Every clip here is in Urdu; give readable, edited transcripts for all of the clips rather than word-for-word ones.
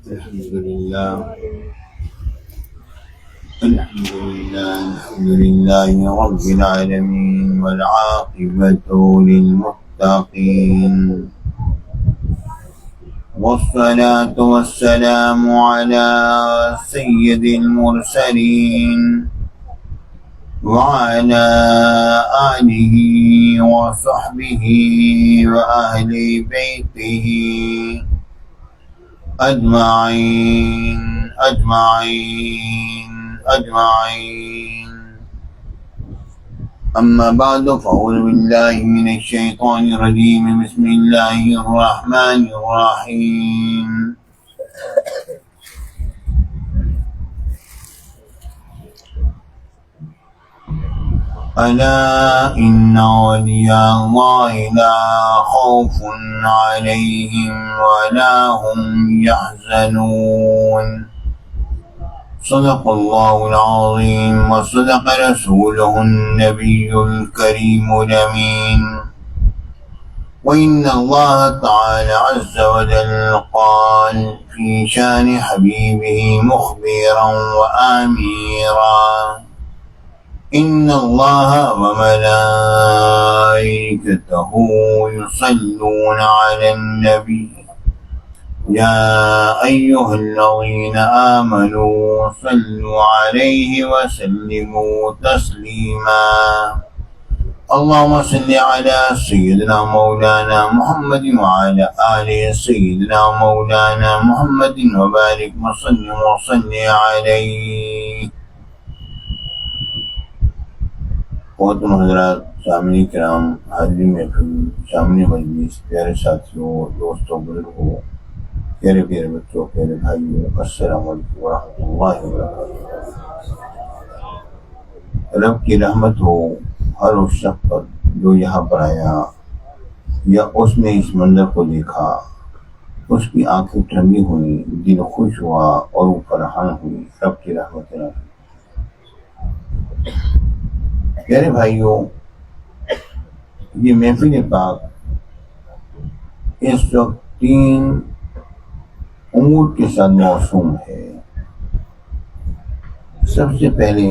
الحمد لله الحمد لله رب العالمين والعاقبة للمتقين والصلاة والسلام على سيد المرسلين وعلى آله وصحبه وأهل بيته أجمعين أما بعد فأعوذ بالله من الشيطان الرجيم بسم الله الرحمن الرحيم ألا إن أولياء الله لا خوف عليهم ولا هم يحزنون صدق الله العظيم وصدق رسوله النبي الكريم الأمين وإن الله تعالى عز وجل قال في شان حبيبه مخبرا وآميرا إن الله وملائكته يصلون على النبي يا أيها الذين آمنوا صلوا عليه وسلموا تسليما اللهم صل على سيدنا مولانا محمد وعلى آل سيدنا مولانا محمد وبارك وصل عليه. محترم حضرات، سامعین کرام، حاضرین محفل، سامعین مجلس، پیارے ساتھیوں، دوستوں، بزرگوں، پیارے پیارے بچوں، پیارے بھائیوں، السلام علیکم ورحمۃ اللہ وبرکاتہ. رب کی رحمت ہو ہر اس شخص پر جو یہاں پر آیا یا اس نے اس منظر کو دیکھا، اس کی آنکھیں ٹھنڈی ہوئی، دل خوش ہوا اور وہ فرحان ہوئی. رب کی رحمت ہے. پیارے بھائیوں، یہ محفل پاک اس وقت 3 امور کے ساتھ موسوم ہے. سب سے پہلے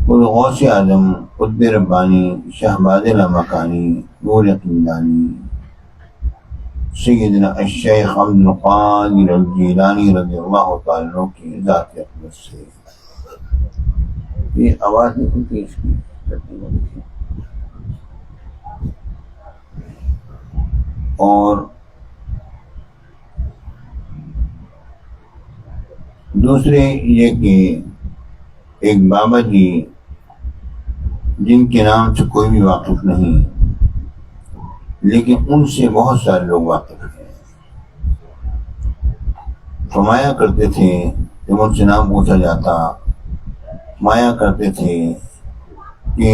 غوث اعظم قطب ربانی شہباز لامکانی نور یقیندانی سیدنا الشیخ عبد القادر الجیلانی رضی اللہ تعالیٰ عنہ کی ذات اقدس سے. یہ آواز نہیں کھلتی اس کی. اور دوسرے یہ کہ ایک بابا جی جن کے نام سے کوئی بھی واقف نہیں، لیکن ان سے بہت سارے لوگ واقف ہیں. فرمایا کرتے تھے جب ان سے نام پوچھا جاتا، فرمایا کرتے تھے کہ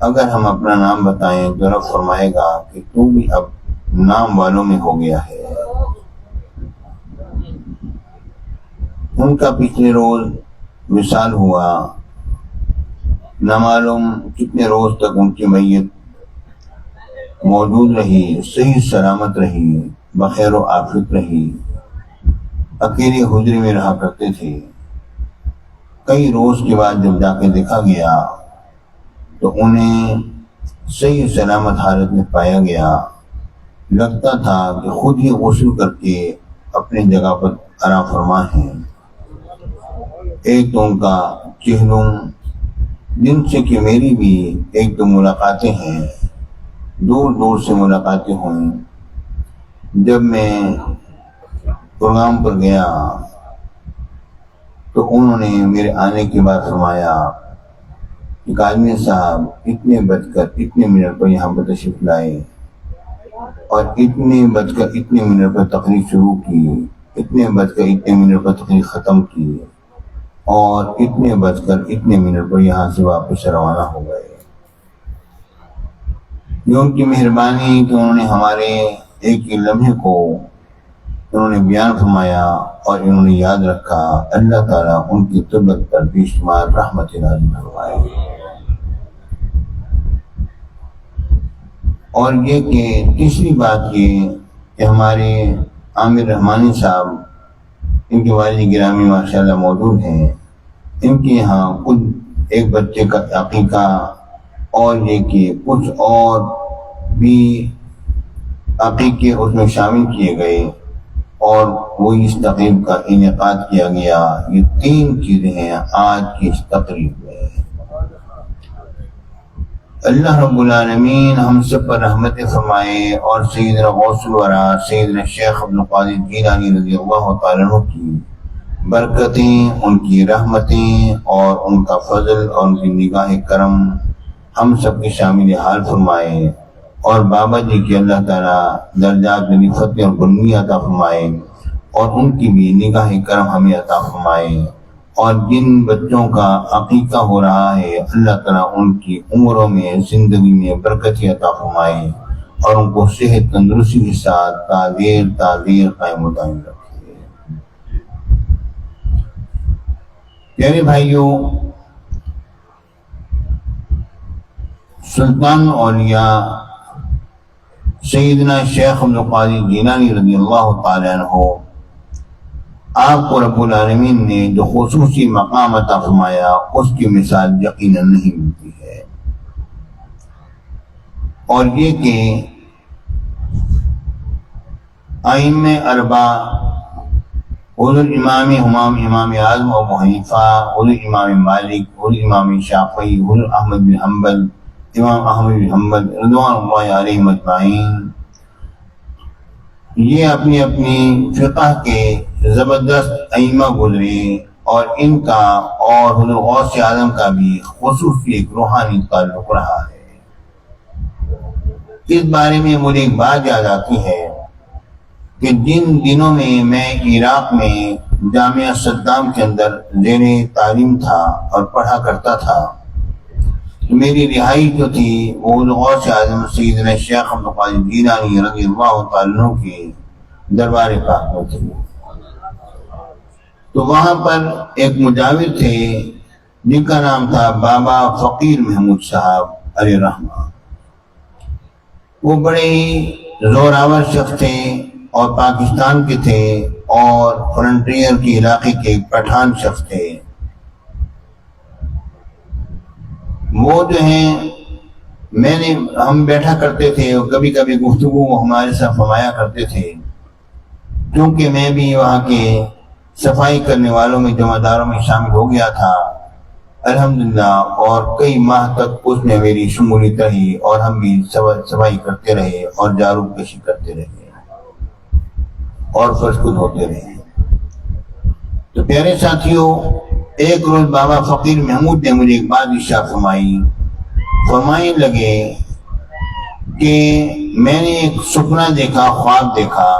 اگر ہم اپنا نام بتائیں تو رب فرمائے گا کہ تو بھی اب نام والوں میں ہو گیا ہے. ان کا پچھلے روز وصال ہوا. نہ معلوم کتنے روز تک ان کی میت موجود رہی، صحیح سلامت رہی، بخیر و عافیت رہی. اکیلے حجرے میں رہا کرتے تھے. کئی روز کے بعد جب جا کے دیکھا گیا تو انہیں صحیح سلامت حالت میں پایا گیا. لگتا تھا کہ خود ہی غسل کر کے اپنی جگہ پر آرام فرما ہیں. ایک تو ان کا چہلم، جن سے کہ میری بھی ایک دو ملاقاتیں ہیں، دور دور سے ملاقاتیں ہوئیں. جب میں پروگرام پر گیا تو انہوں نے میرے آنے کے بعد فرمایا کہ قادری صاحب اتنے بج کر اتنے منٹ پر یہاں پر تشریف لائے اور اتنے بج کر اتنے منٹ پر تقریر شروع کی، اتنے بج کر اتنے منٹ پر تقریر ختم کی اور اتنے بج کر اتنے منٹ پر یہاں سے واپس روانہ ہو گئے. یہ ان کی مہربانی کہ انہوں نے ہمارے ایک ایک لمحے کو انہوں نے بیان فرمایا اور انہوں نے یاد رکھا. اللہ تعالیٰ ان کی طبیعت پر بے شمار رحمت نازل فرمائے. اور یہ کہ تیسری بات یہ کہ ہمارے عامر رحمانی صاحب، ان کے والد گرامی ماشاءاللہ موجود ہیں، ان کے یہاں کچھ ایک بچے کا عقیقہ اور یہ کہ کچھ اور بھی عقیقے اس میں شامل کیے گئے اور وہی اس تقریب کا انعقاد کیا گیا۔ یہ 3 چیزیں ہیں آج کی اس تقریب میں۔ اللہ رب العالمین ہم سب پر رحمت فرمائے اور سیدنا غوث الورا سیدنا شیخ عبد القادر جیلانی رضی اللہ تعالیٰ عنہ کی برکتیں، ان کی رحمتیں اور ان کا فضل اور ان کی نگاہ کرم ہم سب کے شامل حال فرمائے، اور بابا جی کی اللہ تعالیٰ درجات میں فتح اور بلندی عطا فرمائے، اور ان کی بھی نگاہ کرم ہمیں عطا فرمائے، اور جن بچوں کا عقیقہ ہو رہا ہے اللہ تعالیٰ ان کی عمروں میں، زندگی میں برکت عطا فرمائے، اور ان کو صحت تندرستی کے ساتھ تعدیر قائم و دائم رکھے۔ پیارے بھائیوں، سلطان اولیاء سیدنا شیخ عبد القادر جیلانی رضی اللہ تعالیٰ عنہ، آپ کو رب العالمین نے جو خصوصی مقام عطا فرمایا اس کی مثال یقیناً نہیں ملتی ہے، اور یہ کہ ائمہ اربع حضور امام امام امام اعظم ابو حنیفہ، حضور امام مالک، حضور امام شافعی، حضور احمد بن حنبل، امام احمد بن حنبل رضوان اللہ علیہم اجمعین، یہ اپنی اپنی فقہ کے زبردست ائمہ گزرے، اور ان کا اور حضور غوث اعظم کا بھی خصوصی ایک روحانی تعلق رہا ہے۔ اس بارے میں مجھے ایک بات یاد آتی ہے کہ جن دنوں میں عراق میں جامعہ صدام کے اندر زیر تعلیم تھا اور پڑھا کرتا تھا، میری رہائی جو تھی وہ غوث اعظم سیدنا شیخ عبد القادر جیلانی رضی اللہ تعالیٰ عنہ کے دربار پاک میں تھی۔ تو وہاں پر ایک مجاور تھے جن کا نام تھا بابا فقیر محمود صاحب علیہ رحمہ۔ وہ بڑے ہی زوراور شخص تھے اور پاکستان کے تھے اور فرنٹیئر کے علاقے کے پٹھان شخص تھے۔ وہ جو ہیں ہم بیٹھا کرتے تھے اور کبھی کبھی گفتگو وہ ہمارے ساتھ فرمایا کرتے تھے، کیونکہ میں بھی وہاں کے صفائی کرنے والوں میں جمع داروں میں شامل ہو گیا تھا الحمدللہ، اور کئی ماہ تک اس میں میری شمولیت رہی اور ہم بھی صفائی کرتے رہے اور جارو کشی کرتے رہے اور فرش کو دھوتے رہے۔ تو پیارے ساتھیوں، ایک روز بابا فقیر محمود نے مجھے ایک بات ارشاد فرمانے لگے کہ میں نے ایک سپنا دیکھا، خواب دیکھا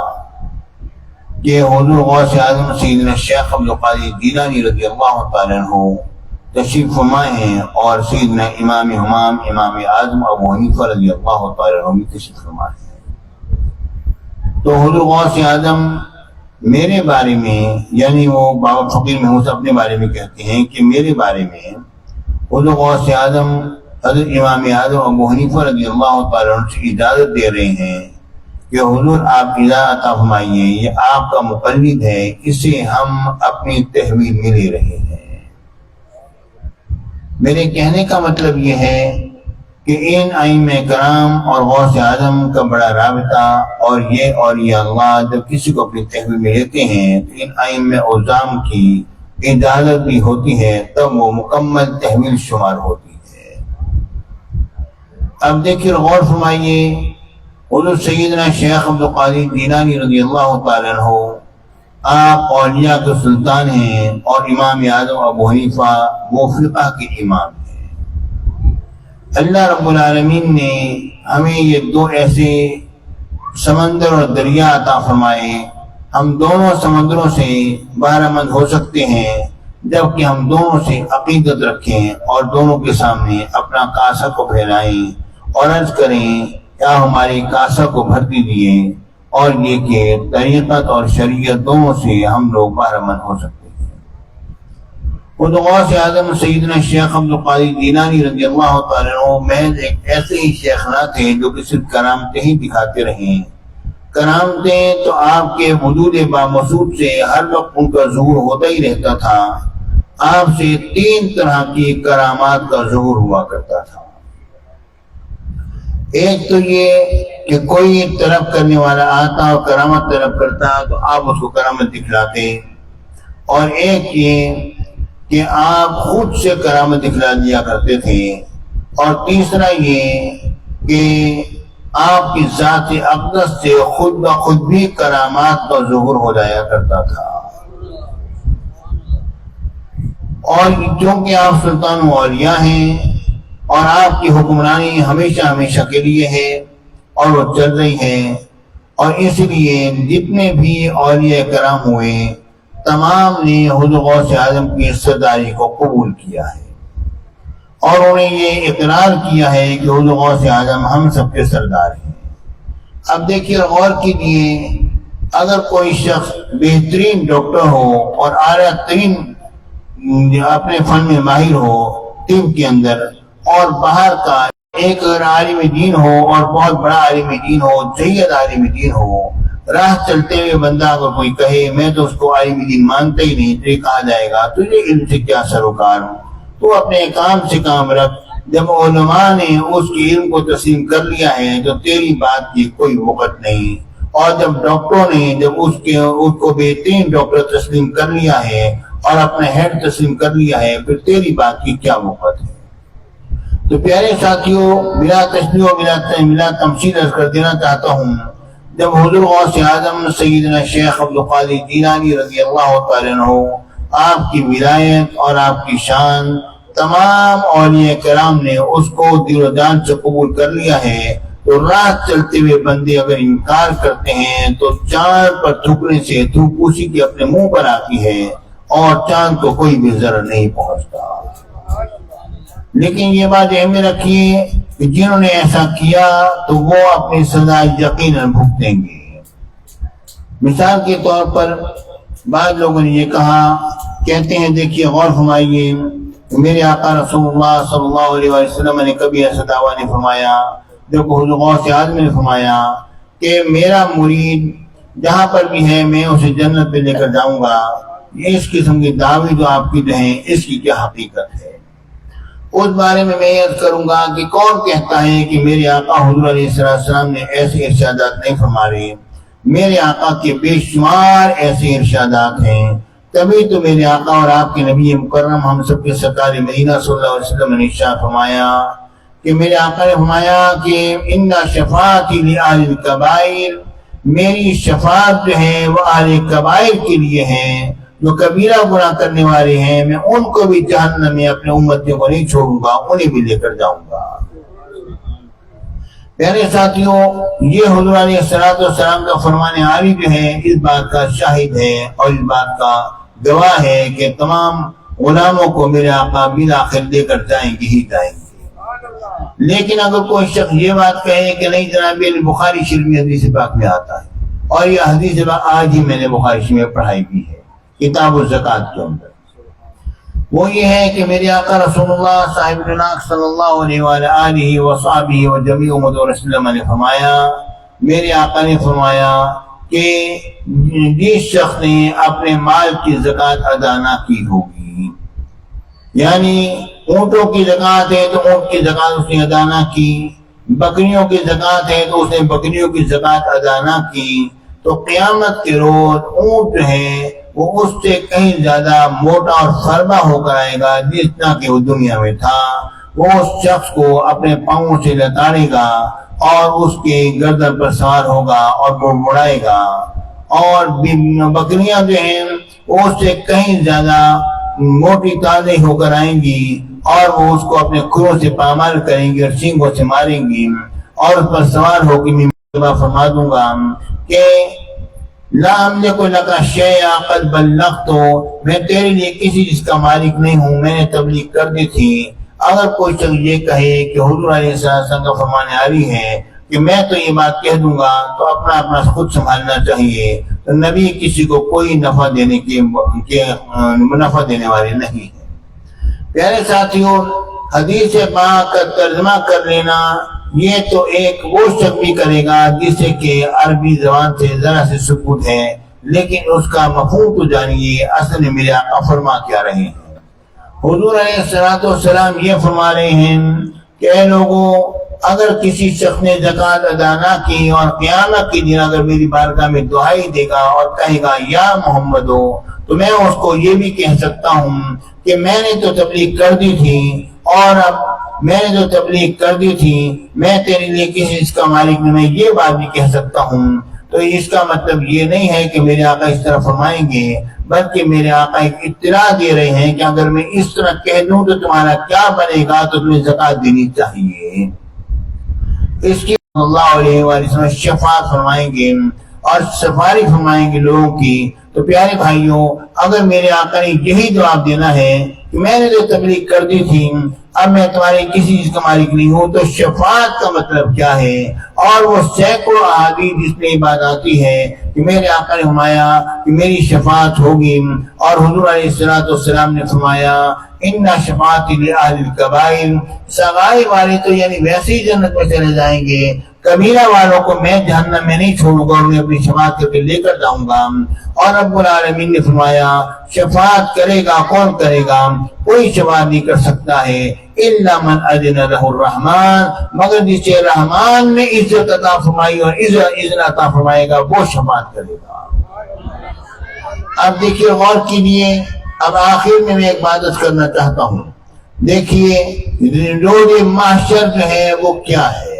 کہ حضور غوث اعظم سیدنا شیخ عبد القادر جیلانی رضی اللہ تعالیٰ عنہ تشریف فرما ہیں اور سیدنا امام اعظم ابو حنیفہ رضی اللہ تعالیٰ عنہ بھی تشریف فرما ہیں۔ تو حضور غوث اعظم میرے بارے میں، یعنی وہ بابا فقیر محمود اپنے بارے میں کہتے ہیں کہ میرے بارے میں حضور غوث اعظم حضرت امام اعظم ابو حنیفہ رضی اللہ تعالیٰ عنہ سے اجازت دے رہے ہیں کہ حضور آپ اجازت عطا فرمائیے، یہ آپ کا مقلد ہے، اسے ہم اپنی تحویل میں لے رہے ہیں۔ میرے کہنے کا مطلب یہ ہے کہ ان ائمہ کرام اور غوث اعظم کا بڑا رابطہ، اور یہ اولیاء اللہ جب کسی کو اپنی تحویل میں لیتے ہیں تو ان ائمہ اعظام کی اجازت بھی ہوتی ہے، تب وہ مکمل تحویل شمار ہوتی ہے۔ اب دیکھیے، غور فرمائیے، حضور سیدنا شیخ عبد القادر جیلانی رضی اللہ تعالیٰ عنہ آپ اولیاء کے سلطان ہیں، اور امام اعظم ابو حنیفہ وہ فقہ کے امام ہیں۔ اللہ رب العالمین نے ہمیں یہ دو ایسے سمندر اور دریا عطا فرمائے، ہم دونوں سمندروں سے بہرہ مند ہو سکتے ہیں جبکہ ہم دونوں سے عقیدت رکھیں اور دونوں کے سامنے اپنا کاسہ کو پھیلائیں اور عرض کریں کیا ہماری کاسہ کو بھر دیجیے، اور یہ کہ طریقت اور شریعت دونوں سے ہم لوگ بہرہ مند ہو سکتے ہیں۔ خود غوث اعظم سیدنا شیخ عبد القادر جیلانی رضی اللہ تعالیٰ عنہ محض ایک ایسے ہی شیخ نہ تھے جو کہ صرف کرامتیں ہی دکھاتے رہیں۔ کرامتیں تو آپ کے وجود بامسود سے ہر وقت ان کا ظہور ہوتا ہی رہتا تھا۔ آپ سے 3 طرح کی کرامات کا ظہور ہوا کرتا تھا۔ ایک تو یہ کہ کوئی طلب کرنے والا آتا اور کرامت طلب کرتا تو آپ اس کو کرامت دکھلاتے، اور ایک یہ کہ آپ خود سے کرامت دکھلا دیا کرتے تھے، اور تیسرا یہ کہ آپ کی ذات اقدس سے خود بخود بھی کرامات کا ظہور ہو جایا کرتا تھا۔ اور چونکہ آپ سلطان اولیاء ہیں اور آپ کی حکمرانی ہمیشہ ہمیشہ کے لیے ہے اور وہ چل رہی ہے، اور اس لیے جتنے بھی اولیاء کرام ہوئے تمام نے حضور غوث اعظم کی سرداری کو قبول کیا ہے، اور انہیں یہ اقرار کیا ہے کہ حضور غوث اعظم ہم سب کے سردار ہیں۔ اب دیکھیے غور کیجیے، اگر کوئی شخص بہترین ڈاکٹر ہو اور اعلیٰ ترین اپنے فن میں ماہر ہو طب کے اندر، اور باہر کا ایک اگر عالم دین ہو اور بہت بڑا عالم دین ہو، جید عالم دین ہو، راہ چلتے ہوئے بندہ اگر کوئی کہے میں تو اس کو عالم دین مانتا ہی نہیں، تو یہ کہا جائے گا تجھے علم سے کیا سروکار ہوں، تو اپنے کام سے کام رکھ۔ جب علماء نے اس کے علم کو تسلیم کر لیا ہے تو تیری بات کی کوئی وقت نہیں، اور جب ڈاکٹروں نے جب اس کو بہترین ڈاکٹر تسلیم کر لیا ہے اور اپنا ہیڈ تسلیم کر لیا ہے، پھر تیری بات کی کیا وقت ہے۔ تو پیارے ساتھیوں، بلا تشبیہ و بلا تمثیل عرض کر دینا چاہتا ہوں، جب حضور غوث اعظم سیدنا شیخ عبد القادر جیلانی رضی اللہ تعالیٰ عنہ آپ کی ولایت اور آپ کی شان تمام اولیاء کرام نے اس کو دل و جان سے قبول کر لیا ہے، تو راہ چلتے ہوئے بندے اگر انکار کرتے ہیں تو چاند پر تھوکنے سے تھوک اسی کے اپنے منہ پر آتی ہے، اور چاند کو کوئی بھی ضرر نہیں پہنچتا۔ لیکن یہ بات ذہن میں رکھیے کہ جنہوں نے ایسا کیا تو وہ اپنی سزا یقیناً بھگتیں گے۔ مثال کے طور پر بعض لوگوں نے یہ کہا، کہتے ہیں دیکھیے غور فرمائیے، میرے آقا رسول اللہ صلی اللہ علیہ وسلم نے کبھی ایسا دعویٰ نہیں فرمایا جو کہ حضور غوث اعظم نے فرمایا کہ میرا مرید جہاں پر بھی ہے میں اسے جنت پہ لے کر جاؤں گا۔ اس قسم کی دعوی جو آپ کی ہیں اس کی کیا حقیقت ہے؟ اس بارے میں عرض کروں گا کہ کون کہتا ہے کہ میرے آقا حضور علیہ السلام نے ایسے ارشادات نہیں فرمائے؟ میرے آقا کے بے شمار ایسے ارشادات ہیں، تبھی تو میرے آقا اور آپ کے نبی مکرم ہم سب کے سرکار مدینہ صلی اللہ علیہ وسلم نے ارشاد فرمایا کہ میرے آقا نے فرمایا کہ ان شفاعتی لآل الکبائر، میری شفاعت جو ہے وہ اہل کبائر کے لیے ہے، جو کبیرہ گناہ کرنے والے ہیں میں ان کو بھی جہنم میں اپنے امتیوں کو نہیں چھوڑوں گا، انہیں بھی لے کر جاؤں گا۔ پیارے ساتھیوں، یہ حضور علیہ السلام کا فرمان عالی جو ہے اس بات کا شاہد ہے اور اس بات کا گواہ ہے کہ تمام غلاموں کو میرے آقا بالآخر لے کر جائیں گے ہی جائیں گے۔ لیکن اگر کوئی شخص یہ بات کہے کہ نہیں جناب یہ بخاری شریف میں حدیث پاک میں آتا ہے، اور یہ حدیث پاک آج ہی میں نے بخاری شریف میں پڑھائی بھی ہے کتاب الزکوٰۃ کے اندر، وہ یہ ہے کہ میرے آقا رسول اللہ صاحب جناب صلی اللہ علیہ وآلہ وصحبہ و جمیع امت رسول اللہ نے فرمایا، میرے آقا نے فرمایا کہ جس شخص نے اپنے مال کی زکوٰۃ ادا نہ کی ہوگی، یعنی اونٹوں کی زکوٰۃ ہے تو اونٹ کی زکوٰۃ اس نے ادا نہ کی، بکریوں کی زکوٰۃ ہے تو اس نے بکریوں کی زکوٰۃ ادا نہ کی، تو قیامت کے روز اونٹ جو ہے وہ اس سے کہیں زیادہ موٹا اور فربا ہو کر آئے گا جتنا کہ وہ دنیا میں تھا۔ وہ اس شخص کو اپنے پاؤں سے لتاڑے گا اور اس کے گردن پر سوار ہوگا اور وہ مڑائے گا، اور بکریاں جو ہیں وہ اس سے کہیں زیادہ موٹی تازی ہو کر آئیں گی، اور وہ اس کو اپنے کھروں سے پامال کریں گی اور سینگوں سے ماریں گی، اور اس پر سوار ہو کے میں فرما دوں گا کہ لا املک لک شیئا قد بلغت، میں تیرے لیے کسی چیز کا مالک نہیں ہوں، میں نے تبلیغ کر دی تھی۔ اگر کوئی شخص یہ کہے کہ حضور علیہ السلام کا فرمان عالی ہے کہ میں تو یہ بات کہہ دوں گا تو اپنا خود سنبھالنا چاہیے، تو نبی کسی کو کوئی نفع دینے والے نہیں ہے۔ پیارے ساتھیوں، حدیث پاک کا ترجمہ کر لینا یہ تو ایک وہ شخص بھی کرے گا جسے کہ عربی زبان سے ذرا سے ثبوت ہے، لیکن اس کا مفہوم تو جانیے اصل میں میرے آقا فرما کیا رہے ہیں۔ حضور علیہ الصلوۃ والسلام یہ فرما رہے ہیں کہ اے لوگوں، اگر کسی شخص نے زکوٰۃ ادا نہ کی اور قیامت کے دن اگر میری بارگاہ میں دعائی دے گا اور کہے گا یا محمد ہو، تو میں اس کو یہ بھی کہہ سکتا ہوں کہ میں نے تو تبلیغ کر دی تھی، اور اب میں نے جو تبلیغ کر دی تھی میں تیرے لیے کسی چیز کا مالک نہیں، میں یہ بات بھی کہہ سکتا ہوں۔ تو اس کا مطلب یہ نہیں ہے کہ میرے آقا اس طرح فرمائیں گے، بلکہ میرے آقا ایک اطلاع دے رہے ہیں کہ اگر میں اس طرح کہہ دوں تو تمہارا کیا بنے گا، تو تمہیں زکوٰۃ دینی چاہیے۔ اس کی اللہ علیہ وسلم شفاعت فرمائیں گے اور سفارش فرمائیں گے لوگوں کی۔ تو پیارے بھائیوں، اگر میرے آقا نے یہی جواب دینا ہے کہ میں نے جو تبلیغ کر دی تھی اب میں تمہاری کسی چیز کا مالک نہیں ہوں، تو شفاعت کا مطلب کیا ہے؟ اور وہ سینکڑوں احادیث جس میں بات آتی ہے کہ میرے آقا نے فرمایا کہ میری شفاعت ہوگی، اور حضور علیہ الصلوۃ والسلام نے فرمایا ان شفاعتی لأہل الکبائر، صغائر والے تو یعنی ویسے ہی جنت میں چلے جائیں گے، کبیرہ والوں کو میں جہنم میں نہیں چھوڑوں گا، انہیں اپنی شفاعت کر کے لے کر جاؤں گا۔ اور رب العالمین نے فرمایا شفاعت کرے گا کون کرے گا؟ کوئی شفاعت نہیں کر سکتا ہے الا من اذن له الرحمن، مگر جسے رحمان نے عزت عطا فرمائی اور اذن عطا فرمائے گا وہ شفاعت کرے گا۔ اب دیکھیے غور کیجیے، اب آخر میں ایک بات کرنا چاہتا ہوں۔ دیکھیے روز محشر جو ہے وہ کیا ہے،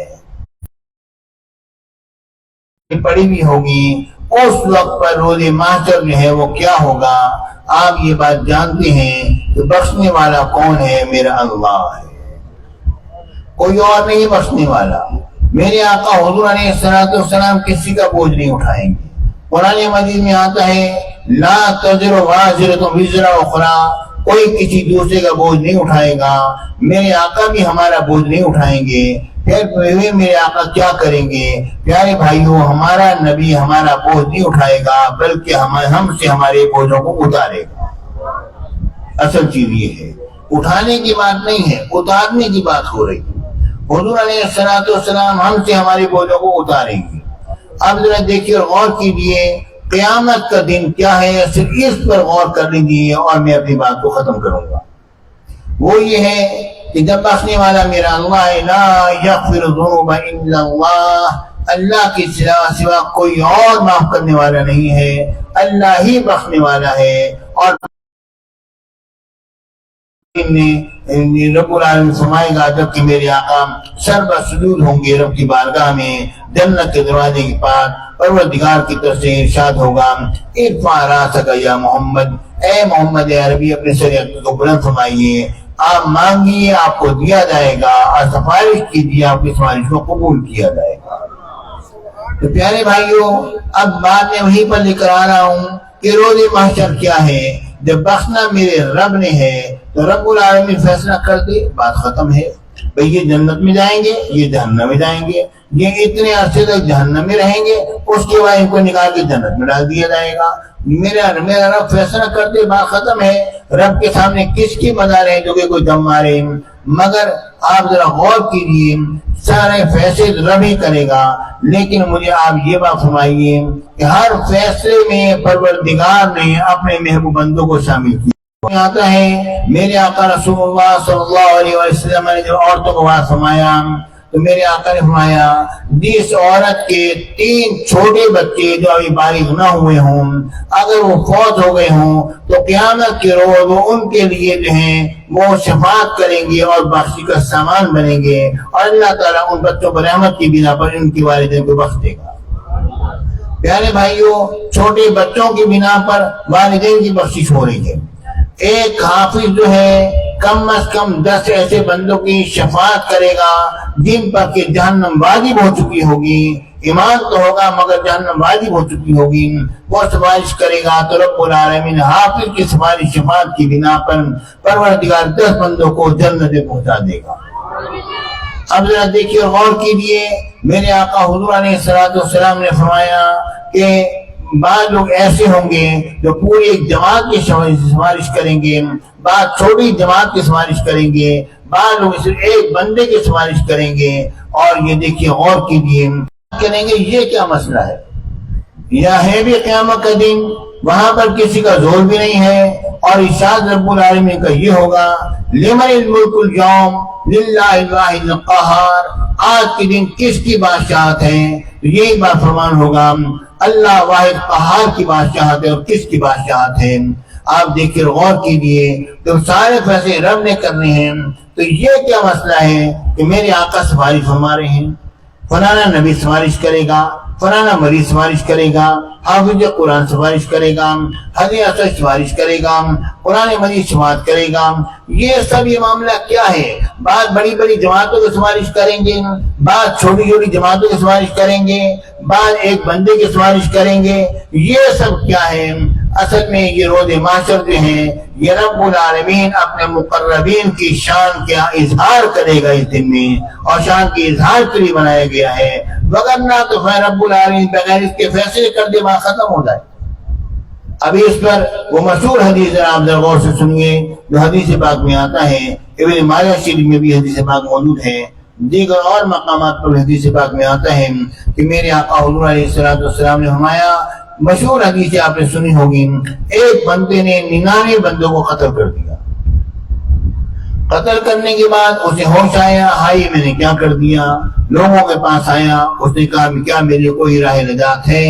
پڑی بھی ہوگی اس وقت پر روز محشر جو ہے وہ کیا ہوگا۔ آپ یہ بات جانتے ہیں کہ بخشنے والا کون ہے؟ میرا اللہ ہے، کوئی اور نہیں بخشنے والا۔ میرے آقا حضور علیہ الصلوۃ والسلام کسی کا بوجھ نہیں اٹھائیں گے۔ قرآن مجید میں آتا ہے لا تزر وازرۃ وزر اخری، کوئی کسی دوسرے کا بوجھ نہیں اٹھائے گا۔ میرے آقا بھی ہمارا بوجھ نہیں اٹھائیں گے، پھر میرے آقا کیا کریں گے؟ پیارے بھائیوں، ہمارا نبی ہمارا بوجھ نہیں اٹھائے گا بلکہ ہم سے ہمارے بوجھوں کو اتارے گا۔ اصل چیز یہ ہے، اٹھانے کی بات نہیں ہے، اتارنے کی بات ہو رہی ہے۔ حضور علیہ الصلوۃ والسلام ہم سے ہمارے بوجھوں کو اتاریں گے۔ اب ذرا دیکھیے اور غور کیجیے قیامت کا دن کیا ہے، صرف اس پر غور کر لیجیے اور میں اپنی بات کو ختم کروں گا۔ وہ یہ ہے کہ جب بخشنے والا میرا اللہ ہے، لا یغفر الذنوب الا اللہ، اللہ کے سوا کوئی اور معاف کرنے والا نہیں ہے، اللہ ہی بخشنے والا ہے۔ اور رب العالمین فرمائے گا جب کہ میرے آقا سربسجود ہوں گے رب کی بارگاہ میں جنت کے دروازے کے پاس، پروردگار کی طرف سے ارشاد ہوگا ارفع راسک یا محمد، اے محمد عربی اپنے سر کو بلند فرمائیے، آپ مانگیے آپ کو دیا جائے گا، اور سفارش کیجیے آپ کی سفارش کو قبول کیا جائے گا۔ تو پیارے بھائیوں، اب بعد میں وہیں پر لے کر آ رہا ہوں کہ روز محشر کیا ہے۔ جب بخشنا میرے رب نے ہے تو رب العالمین فیصلہ کر دے، بات ختم ہے۔ بھئی یہ جنت میں جائیں گے، یہ جہنم میں جائیں گے، یہ اتنے عرصے تک جہنم میں رہیں گے، اس کے بعد ان کو نکال کے جنت میں ڈال دیا جائے گا۔ میرا رب فیصلہ کر دے، بات ختم ہے۔ رب کے سامنے کس کی مدار ہے جو کہ کوئی دم مارے؟ مگر آپ ذرا غور کیجیے، سارے فیصلے رب ہی کرے گا، لیکن مجھے آپ یہ بات فرمائیے کہ ہر فیصلے میں پروردگار نے اپنے محبوب بندوں کو شامل کیا۔ آتا ہے میرے آقا رسول اللہ صلی اللہ علیہ وسلم نے جو عورتوں کو بات فرمایا تو میرے آقا نے فرمایا جس عورت کے 3 چھوٹے بچے جو ابھی بالغ نہ ہوئے ہوں اگر وہ فوت ہو گئے ہوں تو قیامت کے روز وہ ان کے لیے جو ہیں وہ شفاعت کریں گے اور بخشی کا سامان بنیں گے، اور اللہ تعالیٰ ان بچوں پر رحمت کی بنا پر ان کی والدین کو بخش دے گا۔ پیارے بھائیوں، چھوٹے بچوں کی بنا پر والدین کی بخشش ہو رہی ہے۔ ایک حافظ جو ہے کم از کم 10 ایسے بندوں کی شفاعت کرے گا جن پر کہ جہنم واجب ہو چکی ہوگی، ایمان تو ہوگا مگر جہنم واجب ہو چکی ہوگی، وہ سفارش کرے گا تو رب العالمین حافظ کی سفارش شفاعت کی بنا پر پروردگار 10 بندوں کو جنت میں پہنچا دے گا۔ اب ذرا دیکھیے اور غور کیجیے، میرے آقا حضور علیہ الصلوۃ والسلام نے فرمایا کہ بعض لوگ ایسے ہوں گے جو پوری ایک جماعت کی سفارش کریں گے، بعض چھوٹی جماعت کی سفارش کریں گے، بعض لوگ صرف ایک بندے کی سفارش کریں گے۔ اور یہ دیکھیے غور کیجیے، کریں گے یہ کیا مسئلہ ہے؟ یا ہے بھی قیامت کا دن، وہاں پر کسی کا زور بھی نہیں ہے، اور ارشاد رب العالمین کا یہ ہوگا لمن الملک اليوم للہ الواحد القہار، آج کے دن کس کی بادشاہت ہے؟ تو یہی بات فرمان ہوگا اللہ واحد قہار کی بادشاہت ہے، اور کس کی بادشاہت ہے؟ آپ دیکھیں غور کیجیے، تو سارے فیصلے رب نے کرنے ہیں، تو یہ کیا مسئلہ ہے کہ میرے آقا سفارش فرما رہے ہیں؟ فلانا نبی سفارش کرے گا، فلانا مریض سفارش کرے گا، حافظ قرآن سفارش کرے گا، حدیث اسد سفارش کرے گا، قرآن مجید شفاعت کرے گا۔ یہ سب یہ معاملہ کیا ہے؟ بعض بڑی بڑی جماعتوں کی سفارش کریں گے، بعض چھوٹی چھوٹی جماعتوں کی سفارش کریں گے، بعض ایک بندے کی سفارش کریں گے، یہ سب کیا ہے؟ اصل میں یہ روز محشر جو ہے، یہ رب العالمین اپنے مقربین کی شان کا اظہار کرے گا اس دن میں، اور شان کی اظہار کے لیے بنایا گیا ہے، وگرنہ تو رب العالمین بغیر اس کے فیصلے کر دے بات ختم ہو جائے۔ ابھی اس پر وہ مشہور حدیث آپ ذرا غور سے سنیے، جو حدیث پاک میں آتا ہے، ابن ماجہ شریف میں بھی حدیث پاک موجود ہے، دیگر اور مقامات پر حدیث پاک میں آتا ہے کہ میرے آقا حضور علیہ السلام نے فرمایا، مشہور حدیث آپ نے سنی ہوگی، ایک بندے نے 99 بندوں کو قتل کر دیا، قتل کرنے کے بعد اسے ہوش آیا، ہائی میں نے کیا کر دیا؟ لوگوں کے پاس آیا، اس نے کہا کیا میرے کوئی راہ نجات ہے؟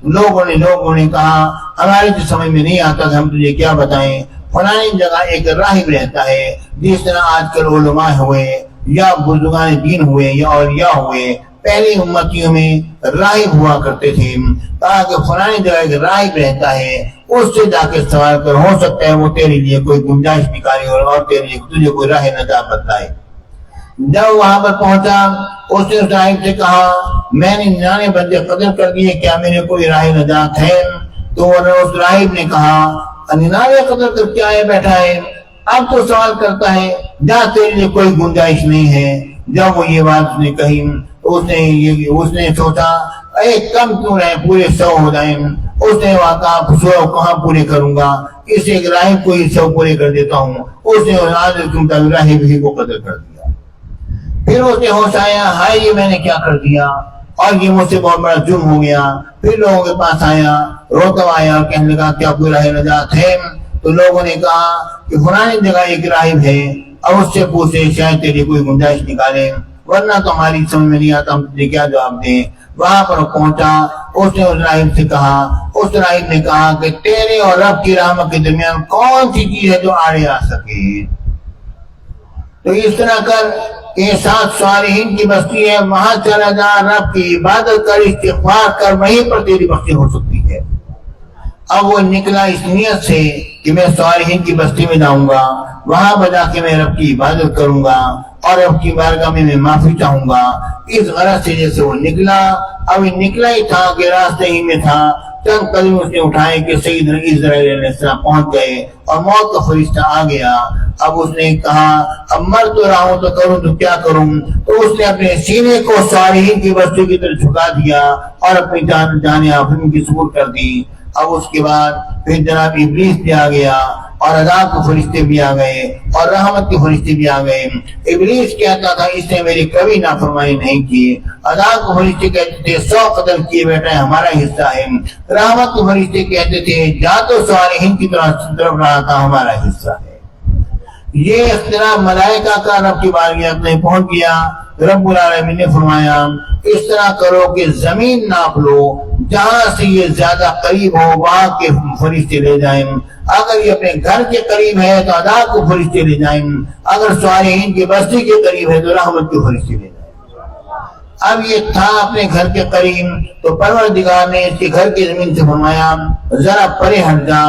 لوگوں نے کہا ہمارے تو سمجھ میں نہیں آتا کہ ہم تجھے کیا بتائیں، فلانی جگہ ایک راہب رہتا ہے، جس طرح آج کل علماء ہوئے یا بزرگان دین ہوئے یا اولیاء ہوئے، پہلی امتیوں میں راہب ہوا کرتے تھے، کہا کہ فلانی جگہ ایک راہب رہتا ہے، اس سے جا کے سوال کر، ہو سکتا ہے وہ تیرے لیے کوئی گنجائش نکالے اور تجھے کوئی راہ نجات بتائے۔ جب وہاں پر پہنچا، اس نے اس راہب سے کہا میں نے 99 بندے قتل کر دیے، کیا میرے کوئی راہ نجات ہے؟ تو اس راہب نے کہا 99 قتل کر کے آیا بیٹھا ہے، اب تو سوال کرتا ہے، جا تیرے لیے کوئی گنجائش نہیں ہے۔ جب وہ یہ بات نے کہی، اس نے سوچا ایک کم کیوں رہے، پورے 100 ہو جائیں۔ اس نے کہا 100 کہاں پورے کروں گا، اس ایک راہب کو 100 پورے کر دیتا ہوں۔ اس نے راہب ہی کو قتل کر دیا۔ پھر اس نے ہوش آیا، ہائے یہ میں نے کیا کر دیا، اور یہ مجھ سے بہت بڑا جرم ہو گیا۔ پھر لوگوں کے پاس آیا، روتا آیا اور کہنے لگا کیا کوئی راہ نجات ہے؟ تو لوگوں نے کہا کہ فلانی جگہ ایک راہب ہے، اور اس سے پوچھے شاید تیری کوئی گنجائش نکالے، ورنہ تو ہماری سمجھ میں نہیں آتا ہم تجھے کیا جواب دیں۔ وہاں پر پہنچا، اس نے اس راہب سے کہا، اس راہب نے کہا کہ تیرے اور رب کی رحمت کے درمیان کون سی چیز ہے جو آڑے آ سکے؟ تو اس طرح کر کہ 7 صالحین کی بستی ہے، وہاں چلا جا، رب کی عبادت کر، استغفار کر، وہیں پر تیری بخشش ہو سکتی ہے۔ اب وہ نکلا اس نیت سے کہ میں صالحین کی بستی میں جاؤں گا، وہاں بجا کے میں رب کی عبادت کروں گا اور رب کی بارگاہ میں معافی چاہوں گا، اس غرض سے جیسے وہ نکلا۔ اب نکلا ہی تھا کہ راستے ہی میں تھا، چند قدم اس نے اٹھائے کہ سیدنا اسرائیل علیہ السلام پہنچ گئے اور موت کا فرشتہ آ گیا۔ اب اس نے کہا اب مر تو رہا ہوں تو کروں تو کیا کروں؟ تو اس نے اپنے سینے کو صالحین کی بستی کی طرف جھکا دیا اور اپنی جان آفرین کی سپرد کر دی۔ اب اس کے بعد پھر جناب ابلیس بھی آ گیا اور عذاب کے فرشتے بھی آ گئے اور رحمت کے فرشتے بھی آ گئے۔ ابلیس کہتا تھا اس نے میری کبھی نافرمانی نہیں کی، عذاب کے فرشتے کہتے تھے 100 قتل کیے بیٹا ہمارا حصہ ہے، رحمت کے فرشتے کہتے تھے جا تو صالحین کی طرف رہا تھا ہمارا حصہ ہے۔ یہ اختلاف ملائکہ کا رب کی بارگاہ میں پہنچ گیا۔ رب العالمین نے فرمایا اس طرح کرو کہ زمین ناپ لو، جہاں سے یہ زیادہ قریب ہو وہاں کے فرشتے لے جائیں، اگر یہ اپنے گھر کے قریب ہے تو عذاب کے فرشتے لے جائیں، اگر صالحین کی بستی کے قریب ہے تو رحمت کے فرشتے لے جائیں۔ اب یہ تھا اپنے گھر کے قریب، تو پروردگار نے اس کے گھر کی زمین سے فرمایا ذرا پرے ہٹ جا،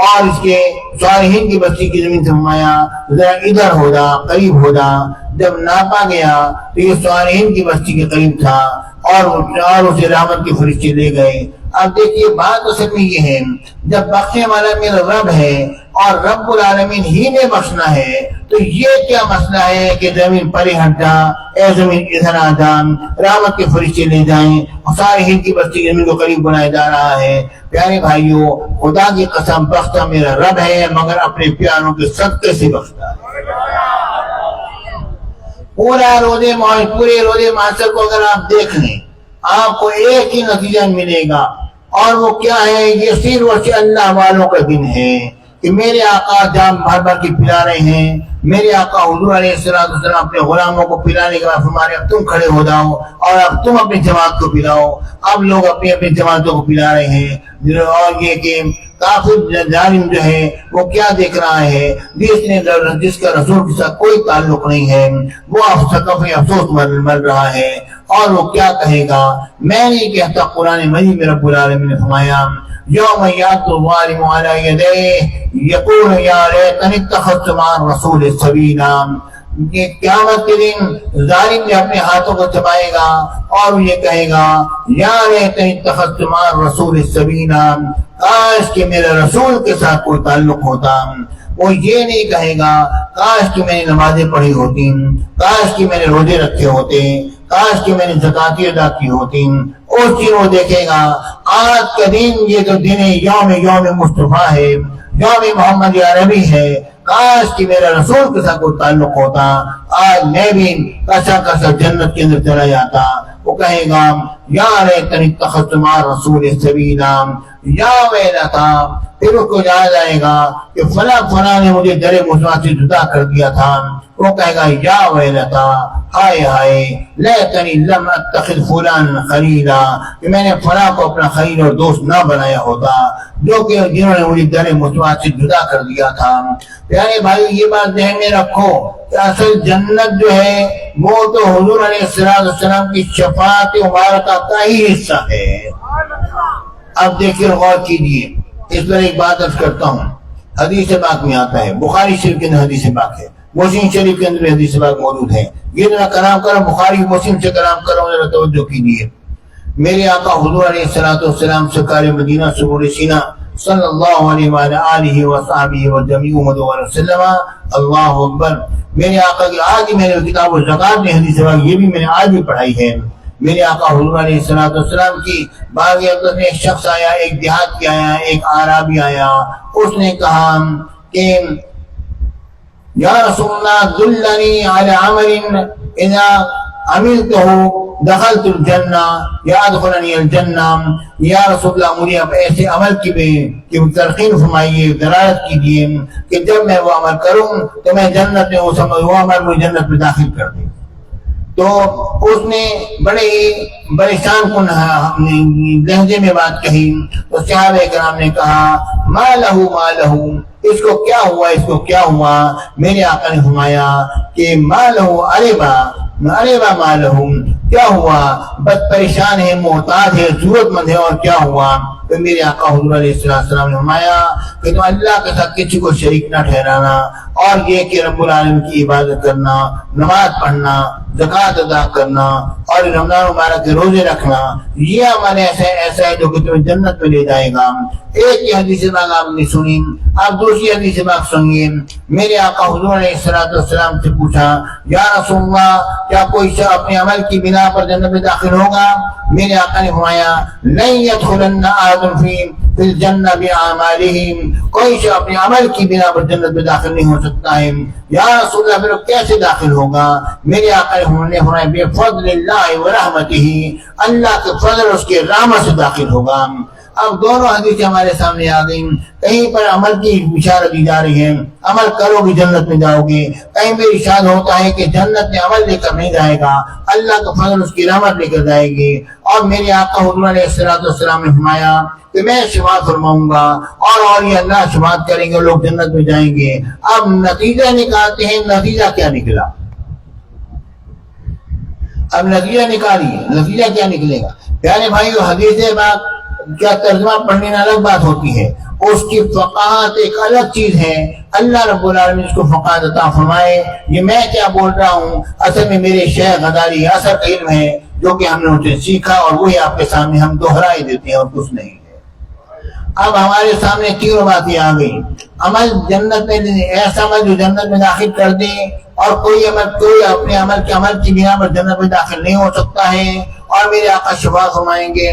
اور اس کے صالحین کی بستی کی زمین سے فرمایا ذرا ادھر ہو جا، قریب ہو جا۔ جب ناپا گیا تو یہ صالحین کی بستی کے قریب تھا اور اسے رحمت کے فرشتے لے گئے۔ اب دیکھیے بات اصل میں یہ ہے، جب بخشنے والا میرا رب ہے اور رب العالمین ہی نے بخشنا ہے، تو یہ کیا مسئلہ ہے کہ زمین پرے ہٹ جا، اے زمین ادھر آ جا، رحمت کے فرشتے لے جائیں، اور سارے ہند کی بستی زمین کو قریب بنایا جا رہا ہے۔ پیارے بھائیوں، خدا کی قسم بخشتا میرا رب ہے، مگر اپنے پیاروں کے صدقے سے بخشتا ہے۔ پورے روزے معاشر کو اگر آپ دیکھ لیں، آپ کو ایک ہی نتیجہ ملے گا، اور وہ کیا ہے؟ یہ صرف اللہ والوں کا دن ہے کہ میرے آقا جام بھر بھر کے پلا رہے ہیں۔ میرے آقا حضور علیہ السلام اپنے غلاموں کو پلانے کے بعد فرمانے اب تم کھڑے ہو جاؤ اور اب تم اپنی جماعت کو پلاؤ۔ اب لوگ اپنی اپنی جماعتوں کو پلا رہے ہیں، اور یہ کہ کافر ظالم جو ہے وہ کیا دیکھ رہا ہے؟ جس کا رسول کے ساتھ کوئی تعلق نہیں ہے، وہ افسوس مر رہا ہے، اور وہ کیا کہے گا؟ میں نہیں کہتا، قرآن مجید میں رب العالمین نے فرمایا یوم یعض الظالم علی یدیہ یقول یا لیتنی اتخذت مع الرسول سبیلا۔ کہ قیامت کے دن ظالم نے اپنے ہاتھوں کو چبائے گا اور یہ کہے گا یا لیتنی اتخذت مع الرسول سبیلا، کاش کہ میرے رسول کے ساتھ کوئی تعلق ہوتا۔ وہ یہ نہیں کہے گا کاش کہ میں نے نمازیں پڑھی ہوتی، کاش کہ میں نے روزے رکھے ہوتے، کاش کہ میں نے زکوٰۃ ادا کی ہوتی۔ اس دن وہ دیکھے گا آج کا دن، یہ تو دن یوم مصطفیٰ ہے، یوم محمد عربی ہے، کاش کہ میرا رسول کے ساتھ کوئی تعلق ہوتا، آج میں بھی کسا جنت کے اندر چلا جاتا۔ وہ کہے گا یا لیتنی اتخذت مع الرسول سبیلا یا ویلتا۔ پھر اس کو یاد آئے گا کہ فلاں نے مجھے در مسلمان سے جدا کر دیا تھا۔ وہ کہے گا یا ویلتا، ہائے ہائے، لیتنی لم اتخذ فلان خلیلا، کہ میں نے فلاں کو اپنا خلیل اور دوست نہ بنایا ہوتا، جنہوں نے مجھے در مسلمان سے جدا کر دیا تھا۔ پیارے بھائی، یہ بات ذہن میں رکھو کہ اصل جنت جو ہے وہ تو حضور علیہ السلام کی شفاعت مبارکہ کا ہی حصہ ہے۔ اب دیکھیے، غور کیجیے، اس پر ایک بات عرض کرتا ہوں۔ حدیث پاک میں آتا ہے، بخاری شریف کے اندر حدیث پاک ہے، مسلم شریف کے اندر حدیث پاک موجود ہے۔ یہ ذرا کلام کرو، بخاری مسلم سے کلام کرو، ذرا توجہ کیجیے۔ میرے آقا حضور علیہ السلام سرکار مدینہ سرور سینہ صلی اللہ علیہ وآلہ وصحبہ وسلم، اللہ اکبر۔ میرے آقا کی آج ہی میں نے کتاب الزکوٰۃ میں حدیث پاک یہ بھی میں نے آج بھی پڑھائی ہے۔ میرے آقا حضور علیہ السلام کی بعض میں ایک شخص آیا، ایک دیہات کی آیا، ایک اعرابی آیا، اس نے کہا کہ یا رسول اللہ دلنی علی عمل اذا عملتہ دخلت الجنہ یا ادخلنی الجنہ۔ یا رسول اللہ، مجھے اب ایسے عمل کی تلقین فرمائیے، دلالت کیجیے کہ جب میں وہ عمل کروں تو میں جنت میں وہ عمل مجھے جنت میں داخل کر دے۔ تو اس نے بڑے ہی پریشان کن لہجے میں بات کہی، تو صحابہ کرام نے کہا ما لہو، اس کو کیا ہوا، اس کو کیا ہوا؟ میرے آقا نے فرمایا کہ ما لہو عریبا ما لہو، کیا ہوا؟ بس پریشان ہے، محتاج ہے، ضرورت مند ہے، اور کیا ہوا؟ تو میرے آقا حضور علیہ السلام نے فرمایا کہ تم اللہ کے ساتھ کسی کو شریک نہ ٹھہرانا، اور یہ کہ رب العالمین کی عبادت کرنا، نماز پڑھنا، زکوٰۃ ادا کرنا، اور رمضان مبارک کے روزے رکھنا، یہ عمل ایسا ہے جو کہ تمہیں جنت میں لے جائے گا۔ ایک ہی حدیث پاک آپ نے سنی، اب دوسری حدیث پاک سنیے۔ میرے آقا حضور علیہ السلام سے پوچھا یا رسول اللہ، کیا کوئی شخص اپنے عمل کی بنا پر جنت میں داخل ہوگا؟ میرے آقا نے فرمایا لن يدخلن احد فی الجنہ باعمالہ، کوئی شخص اپنے عمل کی بنا پر جنت میں داخل نہیں ہو سکتا ہے۔ یا رسول اللہ، پھر کیسے داخل ہوگا؟ میرے آقا نے فرمایا بفضل اللہ ورحمتہ، اللہ کے فضل اور اس کے رحمت سے داخل ہوگا۔ اب دونوں حدیثیں ہمارے سامنے آ گئیں، کہیں پر عمل کی اشارہ دی جا رہی ہے، عمل کرو گے جنت میں جاؤ گے، کہیں پر ارشاد ہوتا ہے کہ جنت میں عمل لے کر نہیں جائے گا، اللہ کا فضل اس کی رحمت لے کر جائے گی۔ اور میرے آقا حضور علیہ السلام نے فرمایا کہ میں شفاعت فرماؤں گا، اور یہ اللہ شفاعت کریں گے، لوگ جنت میں جائیں گے۔ اب نتیجہ نکالتے ہیں، نتیجہ کیا نکلا؟ اب نتیجہ نکالیے، نتیجہ کیا نکلے گا؟ پیارے بھائیو، حدیث پاک کیا ترجمہ پڑھنے میں الگ بات ہوتی ہے، اس کی فقاہت ایک الگ چیز ہے۔ اللہ رب العالمین اس کو فقاہت عطا فرمائے۔ یہ میں کیا بول رہا ہوں، اصل میں میرے شیخ غزالی اثر کا علم ہے جو کہ ہم نے ان سے سیکھا، اور وہی آپ کے سامنے ہم دہرائے دیتے ہیں اور کچھ نہیں ہے۔ اب ہمارے سامنے تینوں باتیں آ گئی. عمل جنت میں، ایسا عمل جو جنت میں داخل کر دے، اور کوئی اپنے عمل کی بنا پر جنت میں داخل نہیں ہو سکتا ہے. اور میرے آقا شفا فرمائیں گے.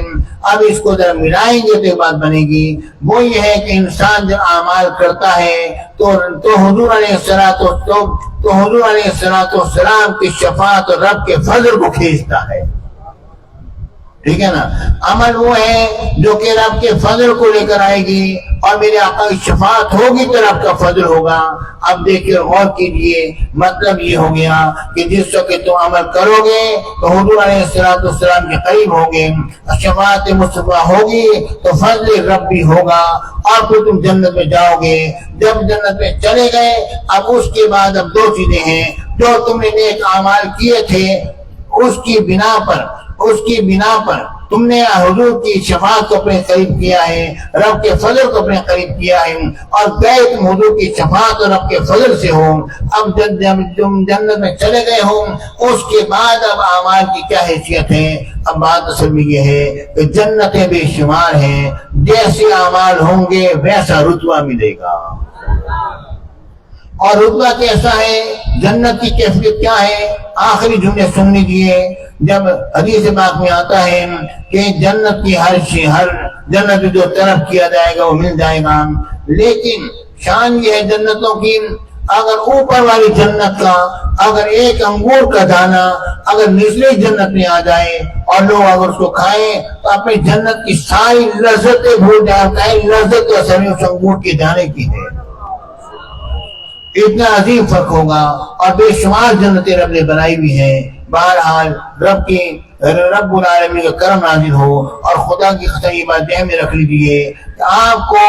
اب اس کو ذرا ملائیں گے تو یہ بات بنے گی. وہ یہ ہے کہ انسان جب اعمال کرتا ہے تو حضور علیہ السلام کی شفاعت اور رب کے فضل کو کھینچتا ہے. ٹھیک ہے نا. عمل وہ ہے جو کہ رب کے فضل کو لے کر آئے گی، اور میرے آقا کی شفاعت ہوگی تو رب کا فضل ہوگا. اب دیکھیے، غور کیجئے، مطلب یہ ہو گیا کہ جس وقت تم عمل کرو گے تو حضور علیہ السلام کے قریب ہوگے، شفاعت مصطفیٰ ہوگی تو فضل رب بھی ہوگا، اور پھر تم جنت میں جاؤ گے. جب جنت میں چلے گئے، اب اس کے بعد اب دو چیزیں ہیں. جو تم نے نیک اعمال کیے تھے، اس کی بنا پر تم نے حضور کی شفاعت کو اپنے قریب کیا ہے، رب کے فضل کو اپنے قریب کیا ہے، اور گئے تم حضور کی شفاعت اور رب کے فضل سے ہو. اب جب تم جنت میں چلے گئے ہو، اس کے بعد اب اعمال کی کیا حیثیت ہے؟ اب بات اصل میں یہ ہے کہ جنتیں بے شمار ہیں، جیسے اعمال ہوں گے ویسا رتبہ ملے گا. اور رتبہ کیسا ہے؟ جنت کی کیفیت کیا ہے؟ آخری جملے سن لیجیے. جب حدیث پاک میں آتا ہے کہ جنت کی ہر جنت جو طلب کیا جائے گا وہ مل جائے گا، لیکن شان یہ ہے جنتوں کی، اگر اوپر والی جنت کا اگر ایک انگور کا دانہ اگر نچلی جنت میں آ جائے اور لوگ اگر اس کو کھائیں تو اپنی جنت کی ساری لذتیں بھول جاتا ہے. لذت تو اصل میں اس انگور کے دانے کی ہے. اتنا عظیم فرق ہوگا، اور بے شمار جنتیں رب نے بنائی ہوئی ہیں. بہرحال رب العالمین کا کرم نازل ہو، اور خدا کی قسم یہ بات ذہن میں رکھ لیجیے کہ آپ کو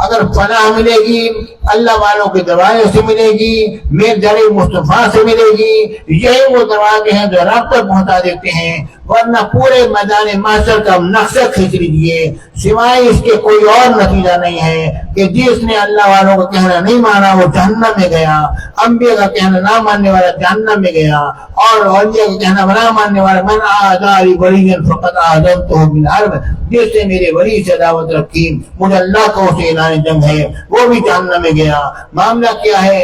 اگر پناہ ملے گی اللہ والوں کے دروازے سے ملے گی، میرے در مصطفیٰ سے ملے گی. یہی وہ دروازے ہیں جو رب تک پہنچا دیتے ہیں. ورنہ پورے میدان محشر کا نقشہ کھینچ لیجیے، سوائے اس کے کوئی اور نتیجہ نہیں ہے کہ جس نے اللہ والوں کا کہنا نہیں مانا وہ جہنم میں گیا، انبیاء کا کہنا نہ ماننے والا جہنم میں گیا، اور اولیاء کا کہنا نہ ماننے والا من آذى وليا فقد آذنته بالحرب، جس نے میرے ولی سے دعوت رکھی مجھے اللہ کو اسے اعلان جنگ ہے، وہ بھی جہنم میں گیا. معاملہ کیا ہے؟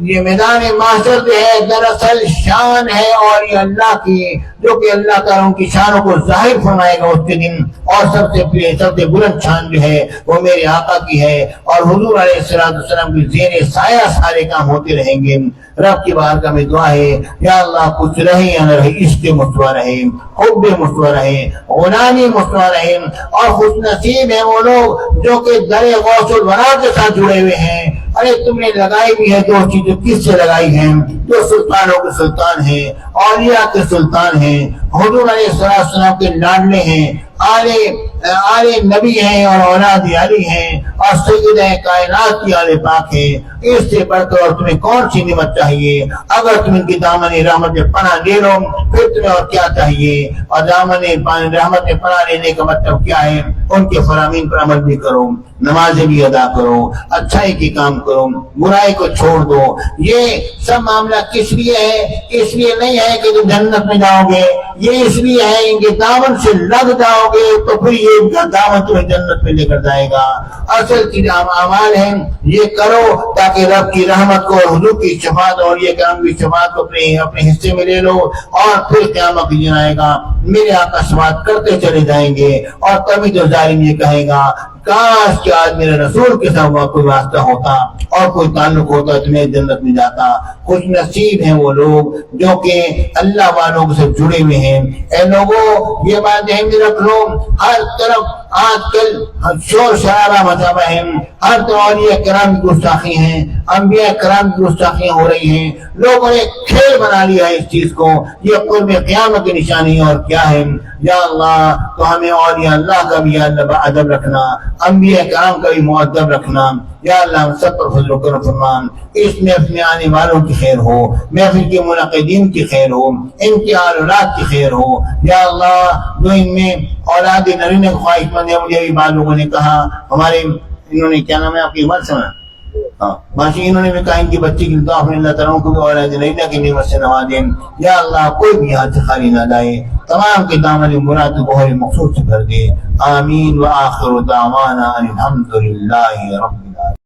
یہ میدان محشر جو ہے دراصل شان ہے اور یہ اللہ کی، جو کہ اللہ تعالیٰ ان کی شانوں کو ظاہر فرمائے گا اس کے دن. اور سب سے بلند شان جو ہے وہ میرے آقا کی ہے، اور حضور علیہ السلام کی زیر سایہ سارے کام ہوتے رہیں گے. رب کی بارگاہ میں دعا ہے، یا اللہ کچھ رہے یا نہ رہے، عشق مصطفیٰ رہے، حب مصطفیٰ رہے، غلامی مصطفیٰ رہے. اور خوش نصیب ہیں وہ لوگ جو کہ در غوث الورا کے ساتھ جڑے ہوئے ہیں. ارے تم نے لگائی بھی ہے دو چیزیں، کس سے لگائی ہیں؟ جو سلطانوں کے سلطان ہیں، اولیاء کے سلطان ہیں، حضور علیہ السلام کے لاڈلے ہیں، آل نبی ہیں اور اولاد علی ہیں، اور سید کائنات کی آل پاک ہیں. اس سے بڑھ کر اور تمہیں کون سی نعمت چاہیے؟ اگر تم ان کی دامن رحمت میں پناہ لے لو پھر تمہیں اور کیا چاہیے؟ اور دامن رحمت میں پناہ لینے کا مطلب کیا ہے؟ ان کے فرامین پر عمل بھی کرو، نمازیں بھی ادا کرو، اچھائی کے کام کرو، برائی کو چھوڑ دو. یہ سب معاملہ کس لیے ہے؟ اس لیے نہیں ہے کہ تم جنت میں جاؤ گے، یہ اس لیے ہے ان کے دامن سے لگ جاؤ گے تو پھر یہ ان کا دامن تمہیں جنت میں لے کر جائے گا. اصل چیز اعمال ہیں، یہ کرو تاکہ رب کی رحمت کو اور حضور کی شفاعت اور یہ کرم کی شفاعت کو اپنے حصے میں لے لو، اور پھر قیامت کے دن آئے گا میرے آقا شفاعت کرتے چلے جائیں گے. اور تبھی تو ظالم یہ کہے گا کاش کہ آج میرے رسول کے ساتھ کوئی واسطہ ہوتا اور کوئی تعلق ہوتا تو میں جنت میں جاتا. خوش نصیب ہیں وہ لوگ جو کہ اللہ والوں سے جڑے ہوئے ہیں. اے لوگوں یہ بات ذہن میں رکھ لو، ہر طرف آج کل شور شرابہ مچا ہوا ہے، ہر طرف اولیاء کرام کی گستاخی ہیں، انبیاء کرام کی گستاخیاں ہو رہی ہیں. لوگوں نے کھیل بنا لیا ہے اس چیز کو، یہ قرب قیامت کی نشانی اور کیا ہے. یا اللہ تو ہمیں اولیاء اللہ کا بھی ادب رکھنا، انبیاء کرام کا بھی مؤدب رکھنا. یا اللہ ہم سب پر فضل و کرم فرمان. اس محفل میں آنے والوں کی خیر ہو، محفل کے منعقدین کی خیر ہو، ان کی اولاد کی خیر ہو. یا اللہ جو ان میں اولاد نرین خواہش مند ہے، مجھے بھی بعض لوگوں نے کہا ہمارے انہوں نے کیا نام ہے آپ کی عمر سنا ماشی، انہوں نے بھی کہا ان کی بچی کی دعا میں اللہ تعالیٰ کو بھی اولاد نرینہ کی نعمت سے نوازیں. یا اللہ کوئی بھی ہاتھ سے خالی نہ جائے. تمام کے دامن مراد بہر مقصود سے بھر دے. آمین. وآخر دعوانا ان الحمد للہ رب